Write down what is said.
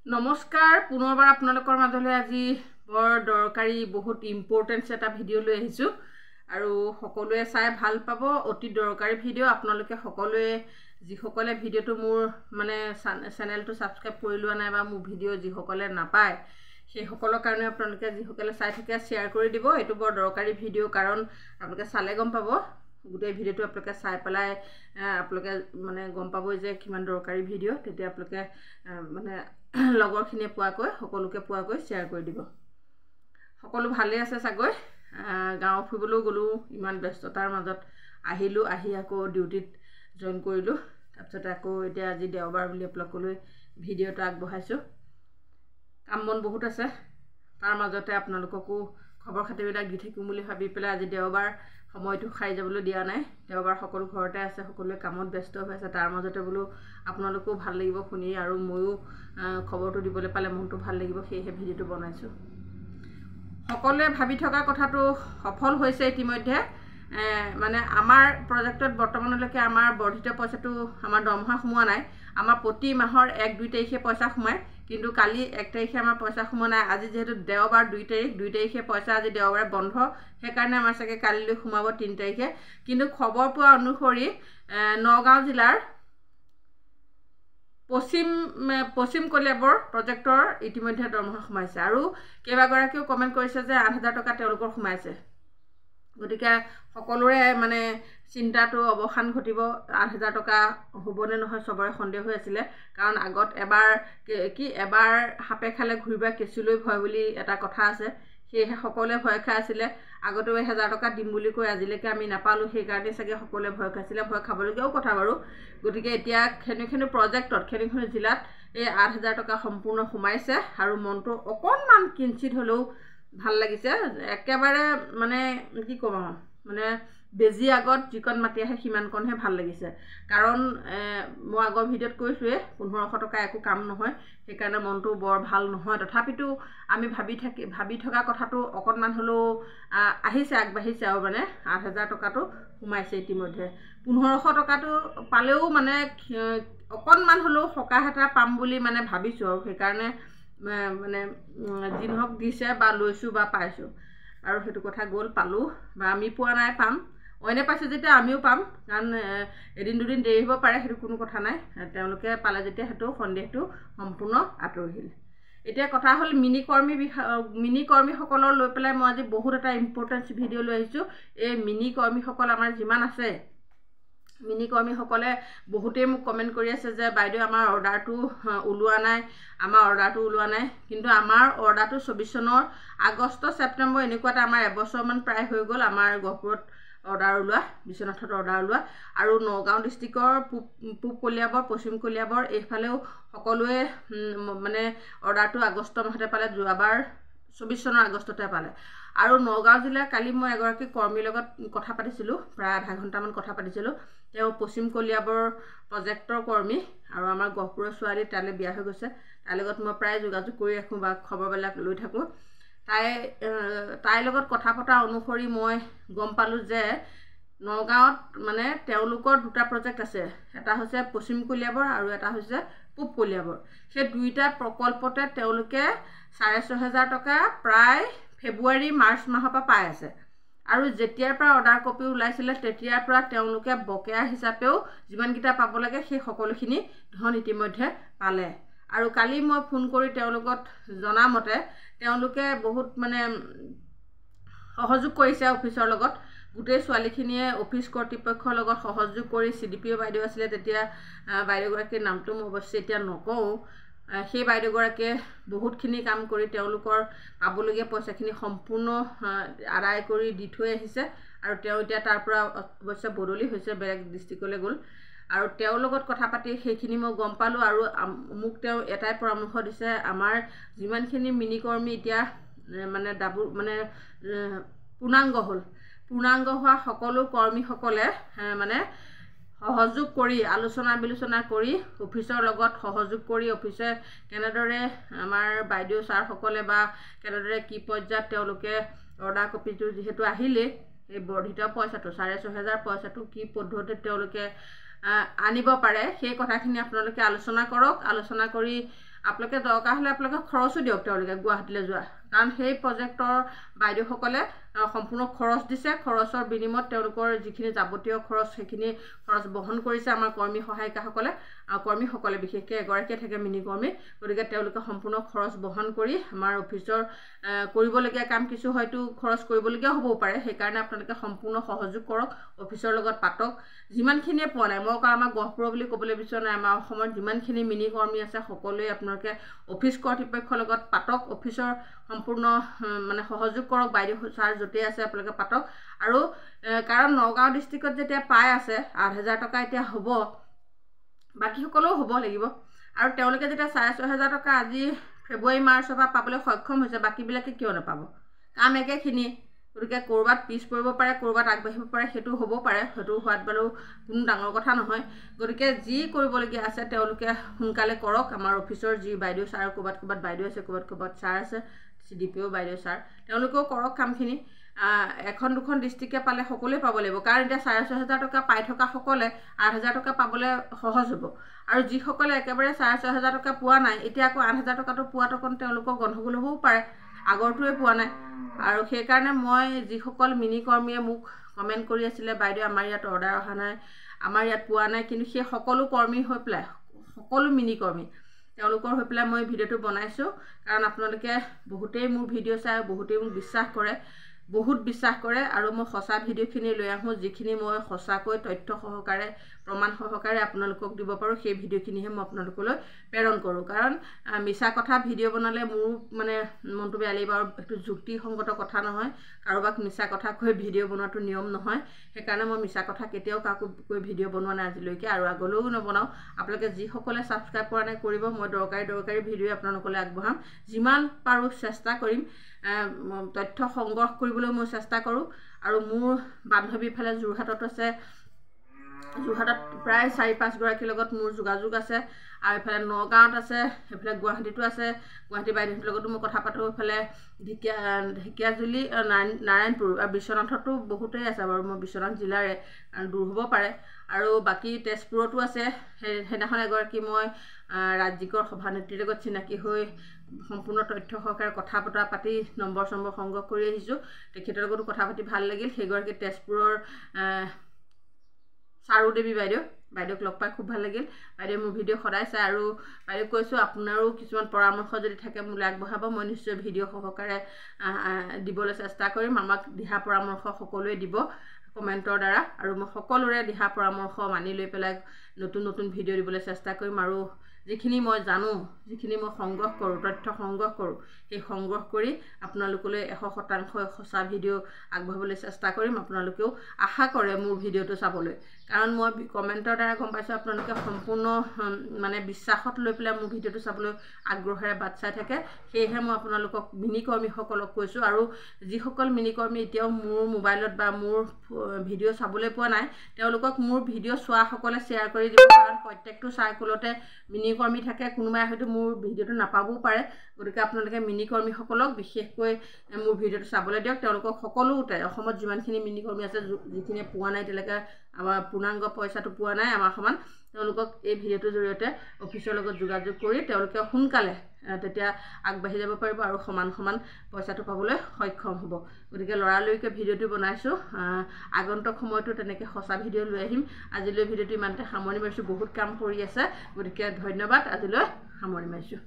নমস্কাৰ পুনৰবাৰ আপোনালোকৰ মাজলৈ আজি বৰ দৰকাৰী বহুত ইম্পৰ্টেন্ট এটা ভিডিঅ' লৈ আহিছো আৰু সকলোৱে চাই ভাল পাব অতি দৰকাৰী ভিডিঅ' আপোনালোকে সকলোৱে যিসকলে ভিডিঅ'টো মোৰ মানে চেনেলটো সাবস্ক্ৰাইব কৰি লোৱা নাই বা মোৰ ভিডিঅ' যিসকলে নাপায় সেই সকলৰ কাৰণে আপোনালোকে যিসকলে চাই থাকে শেয়াৰ কৰি দিব এটো বৰ দৰকাৰী ভিডিঅ' কাৰণ আপোনালোকে চালে গম পাব গোটেই ভিডিঅ'টো আপোনালোকে চাই পেলাই আপোনালোকে মানে গম পাব যে কিমান দৰকাৰী ভিডিঅ' তেতিয়া আপোনালোকে মানে লগৰখিনিয়ে পোৱাকৈ সকলোকে পোৱাকৈ শেয়াৰ কৰি দিব সকলো ভালে আছে সাগৈ গাঁও ফুৰিবলৈ গলো ইমান ব্যস্ততাৰ মাজত আহিলো আহি আকৌ ডিউটিত জয়েন কৰিলো তাৰপিছত আকৌ এতিয়া আজি দেওবাৰ বুলি আপোনালোকলৈ ভিডিঅ'টো আগবঢ়াইছো কাম বন বহুত আছে তাৰ মাজতে আপোনালোককো খবৰ খাতিবিলাক দি থাকিম বুলি ভাবি পেলাই আজি দেওবাৰ সময়টো খাই যাবলৈ দিয়া নাই দেওবাৰ সকলো ঘৰতে আছে সকলোৱে কামত ব্যস্ত হৈ আছে তাৰ মাজতে বোলো আপোনালোকো ভাল লাগিব শুনি আৰু ময়ো খবৰটো দিবলৈ পালে মনটো ভাল লাগিব সেইহে ভিডিঅ'টো বনাইছো সকলোৱে ভাবি থকা কথাটো সফল হৈছে ইতিমধ্যে মানে আমাৰ প্ৰজেক্টত বৰ্তমানলৈকে আমাৰ বৰ্ধিত পইচাটো আমাৰ দৰমহা সোমোৱা নাই আমাৰ প্ৰতি মাহৰ 1-2 তাৰিখে পইচা সোমায় কিন্তু কালি 1 তাৰিখে আমাৰ পইচা সোমোৱা নাই আজি যেহেতু দেওবাৰ 2 তাৰিখে পইচা আজি দেওবাৰে বন্ধ সেইকাৰণে আমাৰ চাগে কালিলৈ সোমাব 3 তাৰিখে কিন্তু খবৰ পোৱা অনুসৰি নগাঁও জিলাৰ পশ্চিম কলিয়াবৰ প্ৰজেক্টৰ ইতিমধ্যে দৰমহা সোমাইছে আৰু কেইবাগৰাকীও কমেন্ট কৰিছে যে 8000 টকা তেওঁলোকৰ সোমাইছে গতিকে সকলোৰে মানে চিন্তাটো অৱসান ঘটিব 8000 টকা হ'বনে নহয় সবৰে সন্দেহ হৈ আছিল কাৰণ আগত এবাৰ হাপে খালে ঘুৰিবা কেঁচুলৈ ভয় বুলি এটা কথা আছে সেয়ে সকলোৱে ভয় খাই আছিল আগতে 1000 টকা দিম বুলি কৈ আজিলৈকে আমি নাপালো সেই কাৰণে চাগে সকলোৱে ভয় খাইছিল ভয় খাবলগীয়াও কথা বাৰু গতিকে এতিয়া খেনিখনি প্ৰজেক্টত খেনিখনি জিলাত এই 8000 টকা সম্পূৰ্ণ সোমাইছে আৰু মনটো অকনমান কিঞ্চিত হলেও ভাল লাগিছে একেবাৰে মানে কি কম মানে বেজি আগত যিকন মাটি আহে সিমানকনহে ভাল লাগিছে কাৰণ মই আগৰ ভিডিঅ'ত কৈছোৱে 1500 টকা একো কাম নহয় সেইকাৰণে মনটো বৰ ভাল নহয় তথাপিতো আমি ভাবি থকা কথাটো অকনমান হলো আহিছে আগবাঢ়িছে আৰু মানে 8000 টকাটো সোমাইছে ইতিমধ্যে 1500 টকাটো পালেও মানে অকনমান হলো সকাহ এটা পাম বুলি মানে ভাবিছো আৰু সেইকাৰণে মানে জিনহক দিছে বা লৈছো বা পাইছো আৰু হেতু কথা গল পালো বা আমি পোৱা নাই পাম অইনে পাইছে যেতিয়া আমিও পাম কাৰণ এদিন দুদিন দেৰি হ'ব পাৰে হেতু কোনো কথা নাই তেওঁলোকে পালে যেতিয়া হেতু সন্দেহটো সম্পূৰ্ণ আঁতৰিল এতিয়া কথা হল মিনি কৰ্মী সকলৰ লৈ পেলাই মই আজি বহুত এটা ইম্পৰ্টেন্ট ভিডিঅ' লৈ আহিছো এই মিনি কৰ্মী সকল আমাৰ যিমান আছে মিনি কৰ্মী সকলে বহুতে মোক কমেন্ট কৰি আছে যে বাইদেউ আমাৰ অৰ্ডাৰটো ওলোৱা নাই কিন্তু আমাৰ অৰ্ডাৰটো 24 চনৰ আগষ্ট ছেপ্টেম্বৰ এনেকুৱা এটা আমাৰ এবছৰমান প্ৰায় হৈ গ'ল আমাৰ গহপুৰত অৰ্ডাৰ ওলোৱা বিশ্বনাথত অৰ্ডাৰ ওলোৱা আৰু নগাঁও ডিস্ট্ৰিক্টৰ পূব কলিয়াবৰ পশ্চিম কলিয়াবৰ এইফালেও সকলোৱে মানে অৰ্ডাৰটো আগষ্ট মাহতে পালে যোৱাবাৰ 24 চনৰ আগষ্টতে পালে আৰু নগাঁও জিলা কালি মই এগৰাকী কৰ্মীৰ লগত কথা পাতিছিলো প্ৰায় আধা ঘণ্টামান কথা পাতিছিলো তেওঁ পশ্চিম কলিয়াবৰ প্ৰজেক্টৰ কৰ্মী আৰু আমাৰ গহপুৰৰ ছোৱালী তালে বিয়া হৈ গৈছে তাৰ লগত মই প্ৰায় যোগাযোগ কৰি ৰাখো বা খবৰবিলাক লৈ থাকো তাইৰ লগত কথা পতা অনুসৰি মই গম পালো যে নগাঁৱত মানে তেওঁলোকৰ দুটা প্ৰজেক্ট আছে এটা হৈছে পশ্চিম কলিয়াবৰ আৰু এটা হৈছে পূব কলিয়াবৰ সেই দুইটা প্ৰকল্পতে তেওঁলোকে 6500 টকা প্ৰায় ফেব্ৰুৱাৰী মাৰ্চ মাহৰ পৰা পাই আছে আৰু যেতিয়াৰ পৰা অৰ্ডাৰ কপি ওলাইছিল তেতিয়াৰ পৰা তেওঁলোকে বকেয়া হিচাপেও যিমানকিটা পাব লাগে সেই সকলোখিনি ধন ইতিমধ্যে পালে আৰু কালি মই ফোন কৰি তেওঁলোকত জনামতে তেওঁলোকে বহুত মানে সহযোগ কৰিছে অফিচৰ লগত গোটেই ছোৱালীখিনিয়ে অফিচ কৰ্তৃপক্ষৰ লগত সহযোগ কৰি সিডিপিও বাইদেউ আছিল তেতিয়া বাইদেউগৰাকীৰ নামটো মই অৱশ্যে এতিয়া নকওঁ সেই বাইদেউগৰাকীয়ে বহুতখিনি কাম কৰি তেওঁলোকৰ পাবলগীয়া পইচাখিনি সম্পূৰ্ণ আদায় কৰি দি থৈ আহিছে আৰু তেওঁ এতিয়া তাৰ পৰা অৱশ্যে বদলি হৈছে বেলেগ ডিস্ট্ৰিক্টলৈ গ'ল আৰু তেওঁৰ লগত কথা পাতি সেইখিনি মই গম পালো আৰু মোক তেওঁ এটাই পৰামৰ্শ দিছে আমাৰ যিমানখিনি মিনি কৰ্মী এতিয়া মানে পূৰ্ণাংগ হোৱা সকলো কৰ্মীসকলে মানে সহযোগ কৰি আলোচনা বিলোচনা কৰি অফিচৰ লগত সহযোগ কৰি অফিচে কেনেদৰে আমাৰ বাইদেউ ছাৰ সকলে বা কেনেদৰে কি পৰ্যায়ত তেওঁলোকে অৰ্ডাৰ কপিটো যেহেতু আহিলে এই বৰ্ধিত পইচাটো 6500 পইচাটো কি পদ্ধতিত তেওঁলোকে আনিব পাৰে সেই কথাখিনি আপোনালোকে আলোচনা কৰক আলোচনা কৰি আপোনালোকে দৰকাৰ হ'লে আপোনালোকে খৰচো দিয়ক তেওঁলোকে গুৱাহাটীলৈ যোৱা, কাৰণ সেই প্ৰজেক্টৰ বাইদেউসকলে সম্পূৰ্ণ খৰচ দিছে। খৰচৰ বিনিময়ত তেওঁলোকৰ যিখিনি যাৱতীয় খৰচ সেইখিনি খৰচ বহন কৰিছে আমাৰ কৰ্মী সহায়িকাসকলে, কৰ্মীসকলে বিশেষকৈ এগৰাকীয়ে থাকে মিনি কৰ্মী, গতিকে তেওঁলোকে সম্পূৰ্ণ খৰচ বহন কৰি আমাৰ অফিচৰ কৰিবলগীয়া কাম কিছু হয়তো খৰচ কৰিবলগীয়া হ'বও পাৰে, সেইকাৰণে আপোনালোকে সম্পূৰ্ণ সহযোগ কৰক, অফিচৰ লগত পাতক। যিমানখিনিয়ে পোৱা নাই, মই আমাৰ গহপুৰ বুলি ক'বলৈ বিচৰা নাই, আমাৰ অসমত যিমানখিনি মিনি কৰ্মী আছে সকলোৱে আপোনালোকে অফিচ কৰ্তৃপক্ষৰ লগত পাতক, অফিচৰ সম্পূৰ্ণ মানে সহযোগ কৰক, বাইদেউ ছাৰ য'তেই আছে আপোনালোকে পাতক। আৰু কাৰণ নগাঁও ডিষ্ট্ৰিক্টত যেতিয়া পাই আছে 8,000 টকা এতিয়া হ'ব, বাকীসকলেও হ'ব লাগিব। আৰু তেওঁলোকে যেতিয়া 6,500 টকা আজি ফেব্ৰুৱাৰী মাৰ্চৰ পৰা পাবলৈ সক্ষম হৈছে, বাকীবিলাকে কিয় নাপাব? কাম একেখিনি, গতিকে ক'ৰবাত পিছ পৰিব পাৰে, ক'ৰবাত আগবাঢ়িব পাৰে, সেইটো হ'ব পাৰে, সেইটো হোৱাত বাৰু কোনো ডাঙৰ কথা নহয়। গতিকে যি কৰিবলগীয়া আছে তেওঁলোকে সোনকালে কৰক। আমাৰ অফিচৰ যি বাইদেউ ছাৰ, ক'ৰবাত বাইদেউ আছে, ক'ৰবাত ছাৰ আছে, CDPO বাইদেউ ছাৰ, তেওঁলোকেও কৰক কামখিনি। এখন দুখন ডিষ্ট্ৰিক্টে পালে সকলোৱে পাব লাগিব, কাৰণ এতিয়া 6,500 টকা পাই থকাসকলে 8,000 টকা পাবলৈ সহজ হ'ব। আৰু যিসকলে একেবাৰে 6,500 টকা পোৱা নাই, এতিয়া আকৌ 8,000 টকাটো পোৱাটো অকণ তেওঁলোকৰ গণ্ডগোল হ'বও পাৰে, আগৰটোৱে পোৱা নাই। আৰু সেইকাৰণে মই যিসকল মিনি কৰ্মীয়ে মোক কমেণ্ট কৰি আছিলে, বাইদেউ আমাৰ ইয়াত অৰ্ডাৰ অহা নাই, আমাৰ ইয়াত পোৱা নাই, কিন্তু সেই সকলো কৰ্মী হৈ পেলাই, সকলো মিনি কৰ্মী তেওঁলোকৰ হৈ পেলাই মই ভিডিঅ'টো বনাইছোঁ। কাৰণ আপোনালোকে বহুতেই মোৰ ভিডিঅ' চাই, বহুতেই মোক বিশ্বাস কৰে, বহুত বিশ্বাস কৰে, আৰু মই সঁচা ভিডিঅ'খিনি লৈ আহোঁ, যিখিনি মই সঁচাকৈ তথ্য সহকাৰে প্ৰমাণ সহকাৰে আপোনালোকক দিব পাৰোঁ, সেই ভিডিঅ'খিনিহে মই আপোনালোকলৈ প্ৰেৰণ কৰোঁ। কাৰণ মিছা কথা ভিডিঅ' বনালে মোৰো মানে মনটো বেয়া লাগিব, আৰু এইটো যুক্তিসংগত কথা নহয়, কাৰোবাক মিছা কথা কৈ ভিডিঅ' বনোৱাটো নিয়ম নহয়। সেইকাৰণে মই মিছা কথা কেতিয়াও কাকো কৈ ভিডিঅ' বনোৱা নাই আজিলৈকে, আৰু আগলৈও নবনাওঁ। আপোনালোকে যিসকলে ছাবস্ক্ৰাইব কৰা নাই কৰিব, মই দৰকাৰী ভিডিঅ' আপোনালোকলৈ আগবঢ়াম, যিমান পাৰোঁ চেষ্টা কৰিম, তথ্য সংগ্ৰহ কৰিবলৈ মই চেষ্টা কৰোঁ। আৰু মোৰ বান্ধৱী ফালে যোৰহাটত আছে, যোৰহাটত প্ৰায় 4-5 গৰাকীৰ লগত মোৰ যোগাযোগ আছে, আৰু এইফালে নগাঁৱত আছে, সেইফালে গুৱাহাটীতো আছে, গুৱাহাটী বাইদেউহঁতৰ লগতো মই কথা পাতোঁ, এইফালে ঢেকীয়াজুলি, নাৰায়ণপুৰ আৰু বিশ্বনাথতো বহুতেই আছে বাৰু, মই বিশ্বনাথ জিলাৰে, দূৰ হ'ব পাৰে। আৰু বাকী তেজপুৰতো আছে। সেইদিনাখন এগৰাকী মই ৰাজ্যিকৰ সভানেত্ৰীৰ লগত চিনাকি হৈ সম্পূৰ্ণ তথ্য সহকাৰে কথা বতৰা পাতি নম্বৰ সংগ্ৰহ কৰি আহিছোঁ, তেখেতৰ লগতো কথা পাতি ভাল লাগিল। সেইগৰাকী তেজপুৰৰ চাৰু দেৱী বাইদেউক লগ পাই খুব ভাল লাগিল। বাইদেউ মোৰ ভিডিঅ' সদায় চাই, আৰু বাইদেউক কৈছোঁ আপোনাৰো কিছুমান পৰামৰ্শ যদি থাকে মোলৈ আগবঢ়াব, মই নিশ্চয় ভিডিঅ' সহকাৰে দিবলৈ চেষ্টা কৰিম। আমাক দিহা পৰামৰ্শ সকলোৱে দিব কমেণ্টৰ দ্বাৰা, আৰু মই সকলোৰে দিহা পৰামৰ্শ মানি লৈ পেলাই নতুন ভিডিঅ' দিবলৈ চেষ্টা কৰিম। আৰু যিখিনি মই জানো, যিখিনি মই সংগ্ৰহ কৰোঁ, তথ্য সংগ্ৰহ কৰোঁ, সেই সংগ্ৰহ কৰি আপোনালোকলৈ 100% সঁচা ভিডিঅ' আগবঢ়াবলৈ চেষ্টা কৰিম। আপোনালোকেও আশা কৰে মোৰ ভিডিঅ'টো চাবলৈ, কাৰণ মই কমেণ্টৰ দ্বাৰা গম পাইছোঁ আপোনালোকে সম্পূৰ্ণ মানে বিশ্বাসত লৈ পেলাই মোৰ ভিডিঅ'টো চাবলৈ আগ্ৰহেৰে বাট চাই থাকে। সেয়েহে মই আপোনালোকক মিনি কৰ্মীসকলক কৈছোঁ, আৰু যিসকল মিনি কৰ্মী এতিয়াও মোৰ মোবাইলত বা মোৰ ভিডিঅ' চাবলৈ পোৱা নাই, তেওঁলোকক মোৰ ভিডিঅ' চোৱাসকলে শ্বেয়াৰ কৰি দিব, কাৰণ প্ৰত্যেকটো চাৰ্কুলতে মিনি কৰ্মী থাকে, কোনোবাই হয়তো মোৰ ভিডিঅ'টো নাপাবও পাৰে। গতিকে আপোনালোকে মিনি কৰ্মীসকলক বিশেষকৈ মোৰ ভিডিঅ'টো চাবলৈ দিয়ক। তেওঁলোকক সকলোতে, অসমত যিমানখিনি মিনি কৰ্মী আছে, যিখিনিয়ে পোৱা নাই এতিয়ালৈকে, আমাৰ পূৰ্ণাংগ পইচাটো পোৱা নাই আমাৰ সমান, তেওঁলোকক এই ভিডিঅ'টোৰ জৰিয়তে অফিচৰ লগত যোগাযোগ কৰি তেওঁলোকে সোনকালে তেতিয়া আগবাঢ়ি যাব পাৰিব, আৰু সমান পইচাটো পাবলৈ সক্ষম হ'ব। গতিকে লৰালৰিকৈ ভিডিঅ'টো বনাইছোঁ, আগন্তুক সময়তো তেনেকৈ সঁচা ভিডিঅ' লৈ আহিম। আজিলৈ ভিডিঅ'টো ইমানতে সামৰণি মাৰিছোঁ, বহুত কাম কৰি আছে, গতিকে ধন্যবাদ, আজিলৈ সামৰণি মাৰিছোঁ।